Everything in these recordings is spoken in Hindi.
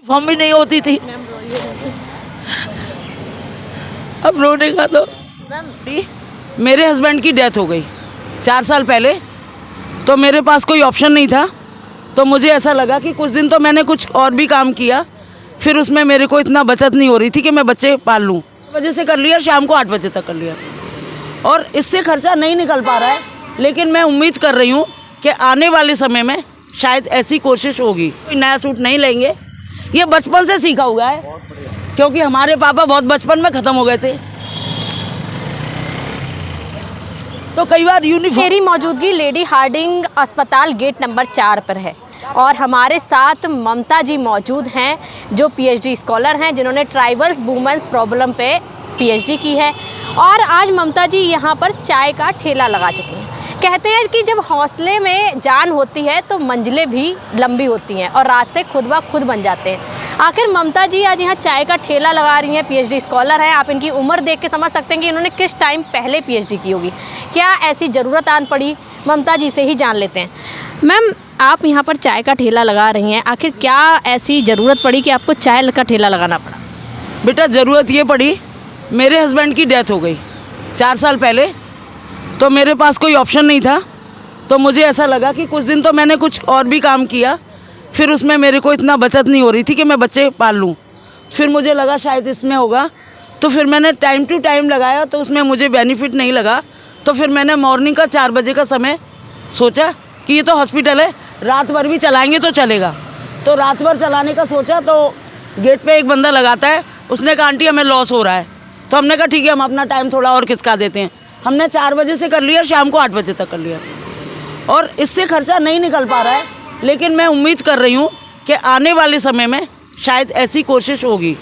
फॉर्म भी नहीं होती थी। अब रोने का तो मेरे हस्बैंड की डेथ हो गई 4 साल पहले, तो मेरे पास कोई ऑप्शन नहीं था। तो मुझे ऐसा लगा कि कुछ दिन तो मैंने कुछ और भी काम किया, फिर उसमें मेरे को इतना बचत नहीं हो रही थी कि मैं बच्चे पाल लूँ। वजह से कर लिया, शाम को 8 बजे तक कर लिया, और इससे खर्चा नहीं निकल पा रहा है। लेकिन मैं उम्मीद कर रही हूँ कि आने वाले समय में शायद ऐसी कोशिश होगी। कोई नया सूट नहीं लेंगे, ये बचपन से सीखा हुआ है, क्योंकि हमारे पापा बहुत बचपन में ख़त्म हो गए थे। तो कई बार यूनिफॉर्म। मेरी मौजूदगी लेडी हार्डिंग अस्पताल गेट नंबर 4 पर है, और हमारे साथ ममता जी मौजूद हैं, जो पीएचडी स्कॉलर हैं, जिन्होंने ट्राइबल्स वुमेन्स प्रॉब्लम पे पीएचडी की है। और आज ममता जी यहाँ पर चाय का ठेला लगा चुकी हैं। कहते हैं कि जब हौसले में जान होती है तो मंजिलें भी लंबी होती हैं और रास्ते खुद ब खुद बन जाते हैं। आखिर ममता जी आज यहाँ चाय का ठेला लगा रही हैं, पीएचडी स्कॉलर हैं। आप इनकी उम्र देख के समझ सकते हैं कि इन्होंने किस टाइम पहले पीएचडी की होगी। क्या ऐसी ज़रूरत आन पड़ी, ममता जी से ही जान लेते हैं। मैम, आप यहाँ पर चाय का ठेला लगा रही हैं, आखिर क्या ऐसी ज़रूरत पड़ी कि आपको चाय का ठेला लगाना पड़ा? बेटा, ज़रूरत ये पड़ी, मेरे हस्बैंड की डेथ हो गई 4 साल पहले, तो मेरे पास कोई ऑप्शन नहीं था। तो मुझे ऐसा लगा कि कुछ दिन तो मैंने कुछ और भी काम किया, फिर उसमें मेरे को इतना बचत नहीं हो रही थी कि मैं बच्चे पाल लूँ। फिर मुझे लगा शायद इसमें होगा, तो फिर मैंने टाइम टू टाइम लगाया, तो उसमें मुझे बेनिफिट नहीं लगा। तो फिर मैंने मॉर्निंग का 4 बजे का समय सोचा कि ये तो हॉस्पिटल है, रात भर भी चलाएंगे तो चलेगा। तो रात भर चलाने का सोचा, तो गेट पे एक बंदा लगाता है, उसने कहा आंटी हमें लॉस हो रहा है। तो हमने कहा ठीक है, हम अपना टाइम थोड़ा और खिसका देते हैं। हमने 4 बजे से कर लिया, शाम को 8 बजे तक कर लिया, और इससे खर्चा नहीं निकल पा रहा है। लेकिन मैं उम्मीद कर रही हूँ कि आने वाले समय में शायद ऐसी कोशिश होगी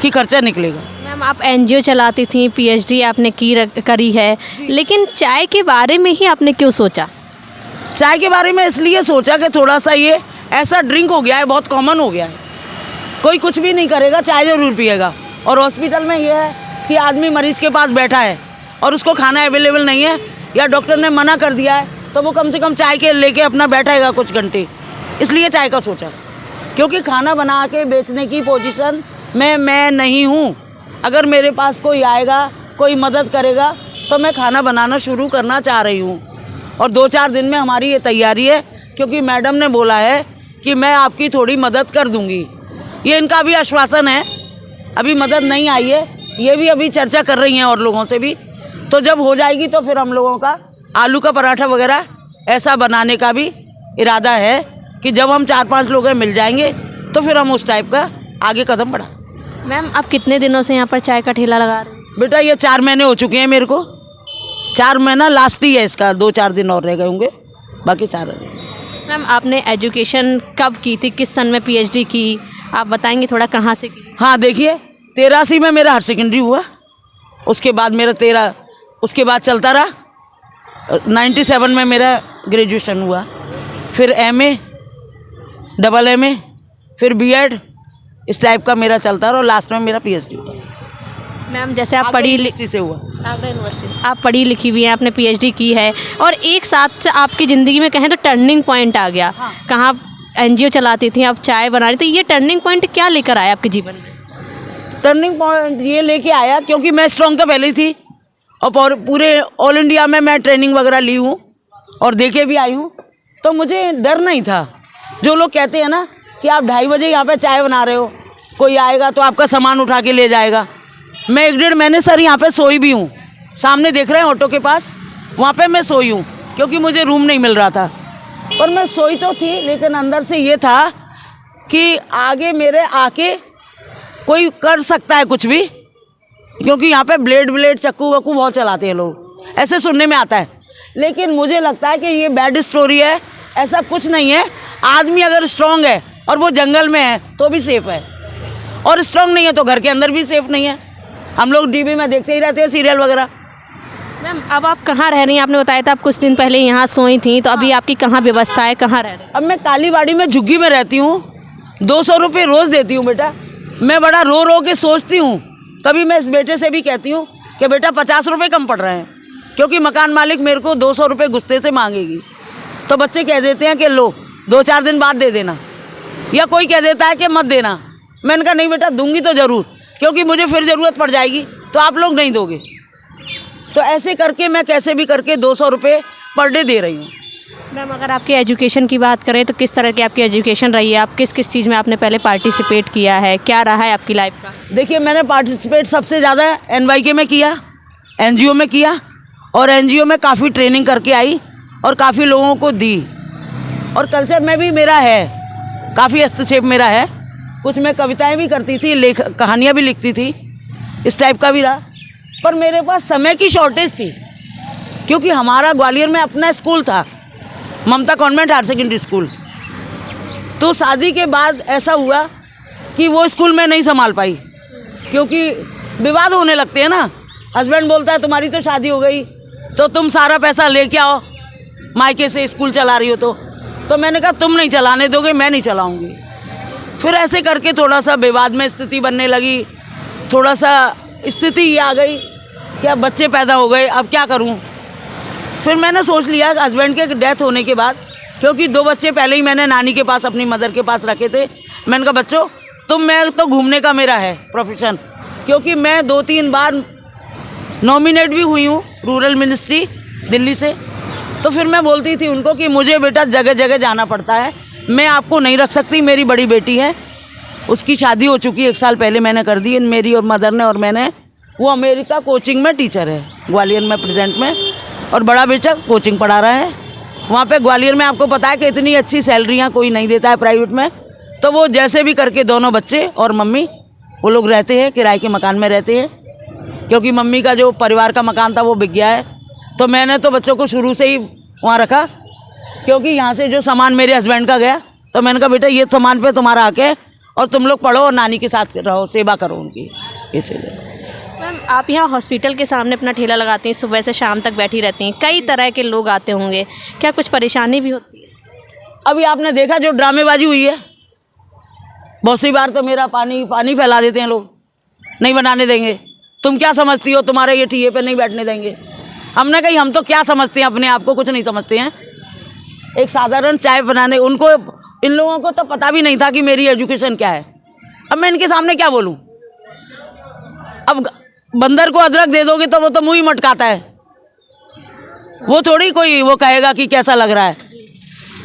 कि खर्चा निकलेगा। मैम, आप एनजीओ चलाती थी, पीएचडी आपने करी है, लेकिन चाय के बारे में ही आपने क्यों सोचा? चाय के बारे में इसलिए सोचा कि थोड़ा सा ये ऐसा ड्रिंक हो गया है, बहुत कॉमन हो गया है, कोई कुछ भी नहीं करेगा, चाय ज़रूर पिएगा। और हॉस्पिटल में ये है कि आदमी मरीज़ के पास बैठा है और उसको खाना अवेलेबल नहीं है, या डॉक्टर ने मना कर दिया है, तो वो कम से कम चाय के लेके अपना बैठेगा कुछ घंटे। इसलिए चाय का सोचा, क्योंकि खाना बना के बेचने की पोजीशन में मैं नहीं हूँ। अगर मेरे पास कोई आएगा, कोई मदद करेगा, तो मैं खाना बनाना शुरू करना चाह रही हूँ। और 2-4 दिन में हमारी ये तैयारी है, क्योंकि मैडम ने बोला है कि मैं आपकी थोड़ी मदद कर दूँगी। ये इनका भी आश्वासन है, अभी मदद नहीं आई है, ये भी अभी चर्चा कर रही हैं और लोगों से भी। तो जब हो जाएगी तो फिर हम लोगों का आलू का पराठा वगैरह ऐसा बनाने का भी इरादा है कि जब हम 4-5 लोग मिल जाएंगे तो फिर हम उस टाइप का आगे कदम बढ़ा। मैम, आप कितने दिनों से यहाँ पर चाय का ठेला लगा रहे हैं? बेटा, ये 4 महीने हो चुके हैं मेरे को। 4 महीना लास्ट ही है इसका, 2-4 दिन और रह गए होंगे, बाकी सारा दिन। मैम, आपने एजुकेशन कब की थी, किस सन में पीएचडी की, आप बताएंगे थोड़ा, कहाँ से की? हाँ, देखिए 83 में मेरा हायर सेकेंडरी हुआ, उसके बाद मेरा उसके बाद चलता रहा। 97 में मेरा ग्रेजुएशन हुआ, फिर MA, डबल MA, फिर BEd, इस टाइप का मेरा चलता रहा, और लास्ट में मेरा PhD हुआ। मैम, जैसे आप यूनिवर्सिटी से हुआ, आगरा यूनिवर्सिटी, आप पढ़ी लिखी हुई हैं, आपने पीएचडी की है, और एक साथ आपकी ज़िंदगी में कहें तो टर्निंग पॉइंट आ गया। हाँ। कहाँ एनजीओ चलाती थी, आप चाय बना रही, तो ये टर्निंग पॉइंट क्या लेकर आया आपके जीवन में? टर्निंग पॉइंट ये लेके आया क्योंकि मैं स्ट्रॉन्ग तो पहले ही थी, और पूरे ऑल इंडिया में मैं ट्रेनिंग वगैरह ली हूँ और देके भी आई हूँ, तो मुझे डर नहीं था। जो लोग कहते हैं ना कि आप 2:30 बजे यहाँ पे चाय बना रहे हो, कोई आएगा तो आपका सामान उठा के ले जाएगा। मैं 1-1.5 महीने सर यहाँ पे सोई भी हूँ, सामने देख रहे हैं ऑटो के पास, वहाँ पे मैं सोई हूँ, क्योंकि मुझे रूम नहीं मिल रहा था। और मैं सोई तो थी, लेकिन अंदर से ये था कि आगे मेरे आके कोई कर सकता है कुछ भी, क्योंकि यहाँ पे ब्लेड चक्कू वक्कू बहुत चलाते हैं लोग, ऐसे सुनने में आता है। लेकिन मुझे लगता है कि ये बैड स्टोरी है, ऐसा कुछ नहीं है। आदमी अगर स्ट्रांग है और वो जंगल में है तो भी सेफ़ है, और स्ट्रांग नहीं है तो घर के अंदर भी सेफ़ नहीं है। हम लोग टीवी में देखते ही रहते हैं सीरियल वगैरह। मैम, अब आप कहाँ रह रही हैं? आपने बताया था आप कुछ दिन पहले यहाँ सोई थी, तो अभी आपकी कहाँ व्यवस्था है, कहाँ रह रही हैं? अब मैं कालीबाड़ी में झुग्गी में रहती हूँ, 200 रुपये रोज़ देती हूँ। बेटा, मैं बड़ा रो रो के सोचती हूँ, कभी मैं इस बेटे से भी कहती हूँ कि बेटा 50 रुपये कम पड़ रहे हैं, क्योंकि मकान मालिक मेरे को 200 रुपये गुस्से से मांगेगी। तो बच्चे कह देते हैं कि लो 2-4 दिन बाद दे देना। या कोई कह देता है कि मत देना। मैंने कहा नहीं बेटा, दूंगी तो ज़रूर, क्योंकि मुझे फिर ज़रूरत पड़ जाएगी तो आप लोग नहीं दोगे। तो ऐसे करके मैं कैसे भी करके 200 रुपये पर डे दे रही हूँ। मैम, अगर आपके एजुकेशन की बात करें तो किस तरह की आपकी एजुकेशन रही है? आप किस किस चीज़ में आपने पहले पार्टिसिपेट किया है? क्या रहा है आपकी लाइफ का? देखिए, मैंने पार्टिसिपेट सबसे ज़्यादा NYK में किया, NGO में किया, और NGO में काफ़ी ट्रेनिंग करके आई और काफ़ी लोगों को दी। और कल्चर में भी मेरा है, काफ़ी हस्तक्षेप मेरा है। कुछ मैं कविताएं भी करती थी, कहानियाँ भी लिखती थी, इस टाइप का भी रहा। पर मेरे पास समय की शॉर्टेज थी, क्योंकि हमारा ग्वालियर में अपना स्कूल था, ममता कॉन्वेंट हायर सेकेंडरी स्कूल। तो शादी के बाद ऐसा हुआ कि वो स्कूल में नहीं संभाल पाई, क्योंकि विवाद होने लगते हैं ना। हस्बैंड बोलता है तुम्हारी तो शादी हो गई, तो तुम सारा पैसा लेके आओ, मायके से स्कूल चला रही हो तो मैंने कहा तुम नहीं चलाने दोगे, मैं नहीं चलाऊंगी। फिर ऐसे करके थोड़ा सा विवाद में स्थिति बनने लगी, थोड़ा सा स्थिति ये आ गई कि अब बच्चे पैदा हो गए, अब क्या करूं। फिर मैंने सोच लिया हस्बैंड के डेथ होने के बाद, क्योंकि 2 बच्चे पहले ही मैंने नानी के पास, अपनी मदर के पास रखे थे। मैंने कहा बच्चों मैं तो घूमने का मेरा है प्रोफेशन, क्योंकि मैं 2-3 बार नॉमिनेट भी हुई हूँ रूरल मिनिस्ट्री दिल्ली से। तो फिर मैं बोलती थी उनको कि मुझे बेटा जगह जगह जाना पड़ता है, मैं आपको नहीं रख सकती। मेरी बड़ी बेटी है, उसकी शादी हो चुकी है, 1 साल पहले मैंने कर दी, मेरी और मदर ने और मैंने। वो अमेरिका कोचिंग में टीचर है ग्वालियर में प्रेजेंट में, और बड़ा बेटा कोचिंग पढ़ा रहा है वहाँ पे ग्वालियर में। आपको पता है कि इतनी अच्छी सैलरियाँ कोई नहीं देता है प्राइवेट में। तो वो जैसे भी करके दोनों बच्चे और मम्मी वो लोग रहते हैं, किराए के मकान में रहते हैं, क्योंकि मम्मी का जो परिवार का मकान था वो बिक गया है। तो मैंने तो बच्चों को शुरू से ही वहाँ रखा, क्योंकि यहाँ से जो सामान मेरे हस्बैंड का गया, तो मैंने कहा बेटा ये सामान पे तुम्हारा हक है, और तुम लोग पढ़ो और नानी के साथ रहो, सेवा करो उनकी, ये चीज़ें। मैम, आप यहाँ हॉस्पिटल के सामने अपना ठेला लगाती हैं, सुबह से शाम तक बैठी रहती हैं, कई तरह के लोग आते होंगे, क्या कुछ परेशानी भी होती है? अभी आपने देखा जो ड्रामेबाजी हुई है, बहुत सी बार तो मेरा पानी फैला देते हैं लोग, नहीं बनाने देंगे। तुम क्या समझती हो, तुम्हारे ये ठिये पे नहीं बैठने देंगे। हमने कही हम तो क्या समझते हैं, अपने आप को कुछ नहीं समझते हैं। एक साधारण चाय बनाने, उनको, इन लोगों को तो पता भी नहीं था कि मेरी एजुकेशन क्या है। अब मैं इनके सामने क्या बोलूं? अब बंदर को अदरक दे दोगे तो वो तो मुंह ही मटकाता है, वो थोड़ी कोई वो कहेगा कि कैसा लग रहा है।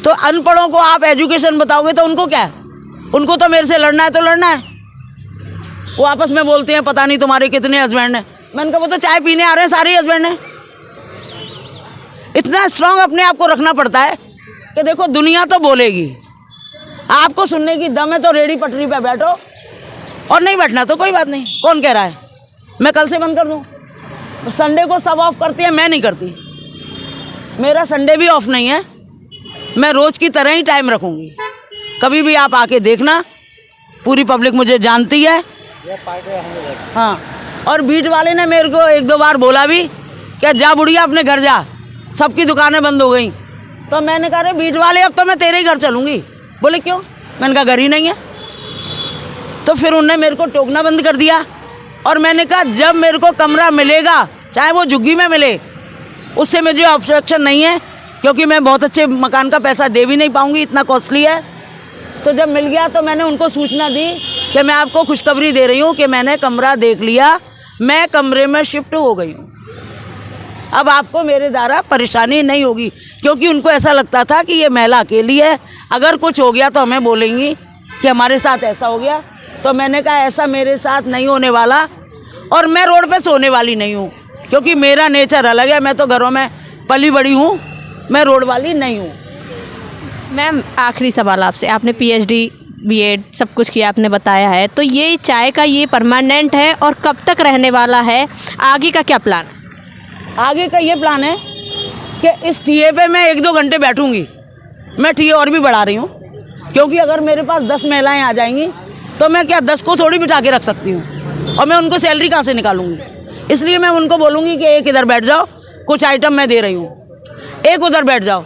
तो अनपढ़ों को आप एजुकेशन बताओगे तो उनको क्या है? उनको तो मेरे से लड़ना है तो लड़ना है। वो आपस में बोलते हैं पता नहीं तुम्हारे कितने हस्बैंड हैं। मैंने कहा वो तो चाय पीने आ रहे हैं, सारे हस्बैंड हैं। इतना स्ट्रांग अपने आप को रखना पड़ता है कि देखो दुनिया तो बोलेगी, आपको सुनने की दम है तो रेडी पटरी पे बैठो, और नहीं बैठना तो कोई बात नहीं। कौन कह रहा है मैं कल से बंद कर दूँ? संडे को सब ऑफ करती है, मैं नहीं करती। मेरा संडे भी ऑफ नहीं है, मैं रोज़ की तरह ही टाइम रखूँगी। कभी भी आप आके देखना, पूरी पब्लिक मुझे जानती है। हाँ, और बीट वाले ने मेरे को 1-2 बार बोला भी कि जा बुढ़िया अपने घर जा, सबकी दुकानें बंद हो गई। तो मैंने कहा अरे बीट वाले अब तो मैं तेरे ही घर चलूँगी। बोले क्यों? मैंने कहा घर ही नहीं है। तो फिर उनने मेरे को टोकना बंद कर दिया, और मैंने कहा जब मेरे को कमरा मिलेगा, चाहे वो झुग्गी में मिले, उससे मुझे ऑब्जेक्शन नहीं है, क्योंकि मैं बहुत अच्छे मकान का पैसा दे भी नहीं पाऊँगी, इतना कॉस्टली है। तो जब मिल गया तो मैंने उनको सूचना दी कि मैं आपको खुशखबरी दे रही हूँ कि मैंने कमरा देख लिया, मैं कमरे में शिफ्ट हो गई हूँ। अब आपको मेरे द्वारा परेशानी नहीं होगी, क्योंकि उनको ऐसा लगता था कि ये महिला अकेली है, अगर कुछ हो गया तो हमें बोलेंगी कि हमारे साथ ऐसा हो गया। तो मैंने कहा ऐसा मेरे साथ नहीं होने वाला, और मैं रोड पे सोने वाली नहीं हूँ, क्योंकि मेरा नेचर अलग है। मैं तो घरों में पली बड़ी हूँ, मैं रोड वाली नहीं हूँ। मैम, आखिरी सवाल आपसे, आपने PhD B.Ed सब कुछ किया, आपने बताया है, तो ये चाय का ये परमानेंट है और कब तक रहने वाला है? आगे का क्या प्लान है? आगे का ये प्लान है कि इस ठिये पे मैं 1-2 घंटे बैठूंगी। मैं ठिये और भी बढ़ा रही हूँ, क्योंकि अगर मेरे पास 10 महिलाएं आ जाएंगी तो मैं क्या 10 को थोड़ी बिठा के रख सकती हूँ, और मैं उनको सैलरी कहाँ से निकालूंगी। इसलिए मैं उनको बोलूँगी कि एक इधर बैठ जाओ, कुछ आइटम मैं दे रही हूँ, एक उधर बैठ जाओ।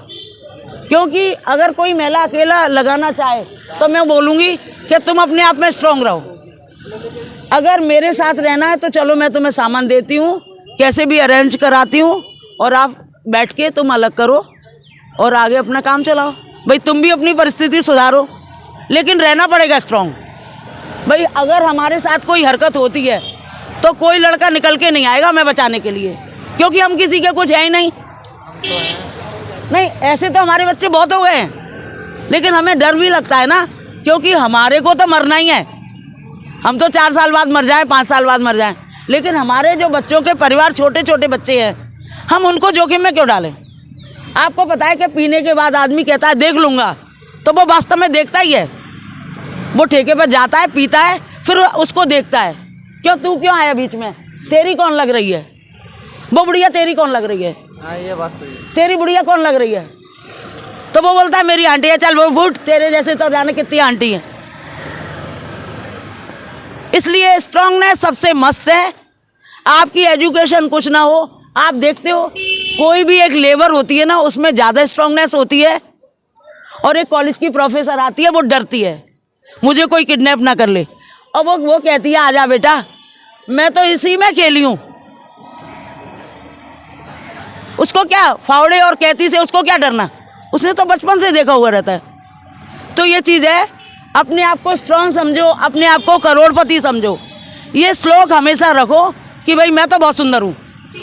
क्योंकि अगर कोई महिला अकेला लगाना चाहे तो मैं बोलूँगी कि तुम अपने आप में स्ट्रांग रहो। अगर मेरे साथ रहना है तो चलो मैं तुम्हें सामान देती हूँ, कैसे भी अरेंज कराती हूँ, और आप बैठ के तुम अलग करो और आगे अपना काम चलाओ। भाई तुम भी अपनी परिस्थिति सुधारो, लेकिन रहना पड़ेगा स्ट्रांग। भाई अगर हमारे साथ कोई हरकत होती है तो कोई लड़का निकल के नहीं आएगा हमें बचाने के लिए, क्योंकि हम किसी के कुछ है ही नहीं। नहीं, ऐसे तो हमारे बच्चे बहुत हो गए हैं, लेकिन हमें डर भी लगता है ना, क्योंकि हमारे को तो मरना ही है। हम तो 4 साल बाद मर जाएं, 5 साल बाद मर जाएं, लेकिन हमारे जो बच्चों के परिवार, छोटे छोटे बच्चे हैं, हम उनको जोखिम में क्यों डालें। आपको पता है कि पीने के बाद आदमी कहता है देख लूँगा, तो वो वास्तव में देखता ही है। वो ठेके पर जाता है, पीता है, फिर उसको देखता है, क्यों तू क्यों आया बीच में, तेरी कौन लग रही है, वो बुढ़िया तेरी कौन लग रही है। हाँ, ये बात सही है। तेरी बुढ़िया कौन लग रही है, तो वो बोलता है मेरी आंटी है, चल वो फुट, तेरे जैसे तो जाने कितनी आंटी है। इसलिए स्ट्रांगनेस सबसे मस्त है। आपकी एजुकेशन कुछ ना हो, आप देखते हो कोई भी एक लेबर होती है ना, उसमें ज़्यादा स्ट्रांगनेस होती है, और एक कॉलेज की प्रोफेसर आती है, वो डरती है मुझे कोई किडनैप ना कर ले, और वो कहती है आजा बेटा, मैं तो इसी में खेली हूँ। उसको क्या फावड़े और कहती से उसको क्या डरना, उसने तो बचपन से देखा हुआ रहता है। तो ये चीज़ है, अपने आप को स्ट्रांग समझो, अपने आप को करोड़पति समझो। ये श्लोक हमेशा रखो कि भाई मैं तो बहुत सुंदर हूँ,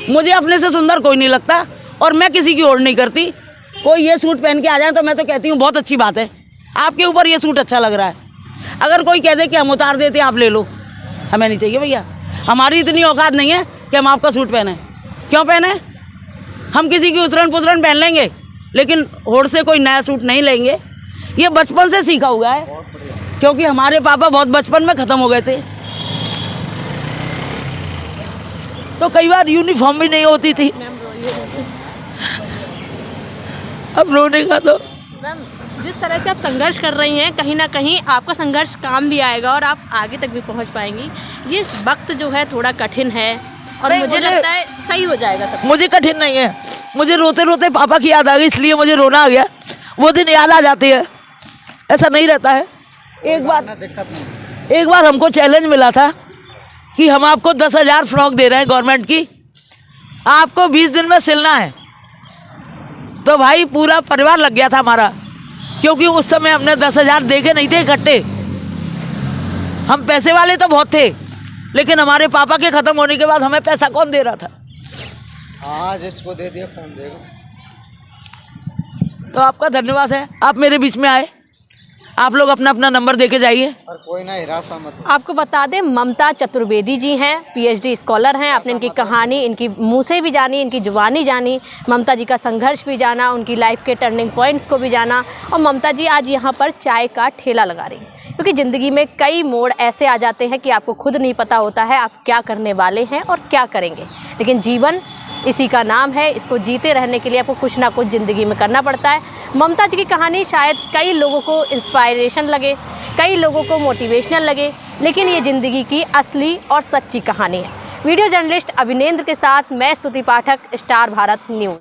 मुझे अपने से सुंदर कोई नहीं लगता, और मैं किसी की ओर नहीं करती। कोई ये सूट पहन के आ जाए तो मैं तो कहती हूँ बहुत अच्छी बात है, आपके ऊपर ये सूट अच्छा लग रहा है। अगर कोई कह दे कि हम उतार देते हैं, आप ले लो, हमें नहीं चाहिए भैया, हमारी इतनी औकात नहीं है कि हम आपका सूट पहने। क्यों पहने, हम किसी की उतरन पुतरन पहन लेंगे, लेकिन होड़ से कोई नया सूट नहीं लेंगे। ये बचपन से सीखा हुआ है, क्योंकि हमारे पापा बहुत बचपन में ख़त्म हो गए थे, तो कई बार यूनिफॉर्म भी नहीं होती थी। अब रोने का तो मैम, जिस तरह से आप संघर्ष कर रही हैं, कहीं ना कहीं आपका संघर्ष काम भी आएगा और आप आगे तक भी पहुंच पाएंगी। ये वक्त जो है थोड़ा कठिन है, और मुझे लगता है सही हो जाएगा सब। मुझे कठिन नहीं है, मुझे रोते रोते पापा की याद आ गई, इसलिए मुझे रोना आ गया। वो दिन याद आ जाती है, ऐसा नहीं रहता है। एक बार हमको चैलेंज मिला था कि हम आपको 10,000 फ्रॉक दे रहे हैं गवर्नमेंट की, आपको 20 दिन में सिलना है। तो भाई पूरा परिवार लग गया था हमारा, क्योंकि उस समय हमने 10,000 देखे नहीं थे इकट्ठे। हम पैसे वाले तो बहुत थे, लेकिन हमारे पापा के ख़त्म होने के बाद हमें पैसा कौन दे रहा था। हाँ, जिसको दे दिया कौन देगा। तो आपका धन्यवाद है, आप मेरे बीच में आए। आप लोग अपना अपना नंबर देके जाइए। और कोई ना हिरासा मत हो। आपको बता दें, ममता चतुर्वेदी जी हैं, पीएचडी स्कॉलर हैं। आपने इनकी कहानी, इनकी मुंह से भी जानी, इनकी जुबानी जानी, ममता जी का संघर्ष भी जाना, उनकी लाइफ के टर्निंग पॉइंट्स को भी जाना। और ममता जी आज यहाँ पर चाय का ठेला लगा रही हैं, क्योंकि ज़िंदगी में कई मोड़ ऐसे आ जाते हैं कि आपको खुद नहीं पता होता है आप क्या करने वाले हैं और क्या करेंगे। लेकिन जीवन इसी का नाम है, इसको जीते रहने के लिए आपको कुछ ना कुछ ज़िंदगी में करना पड़ता है। ममता जी की कहानी शायद कई लोगों को इंस्पायरेशन लगे, कई लोगों को मोटिवेशनल लगे, लेकिन ये ज़िंदगी की असली और सच्ची कहानी है। वीडियो जर्नलिस्ट अभिनेंद्र के साथ मैं स्तुति पाठक, स्टार भारत न्यूज़।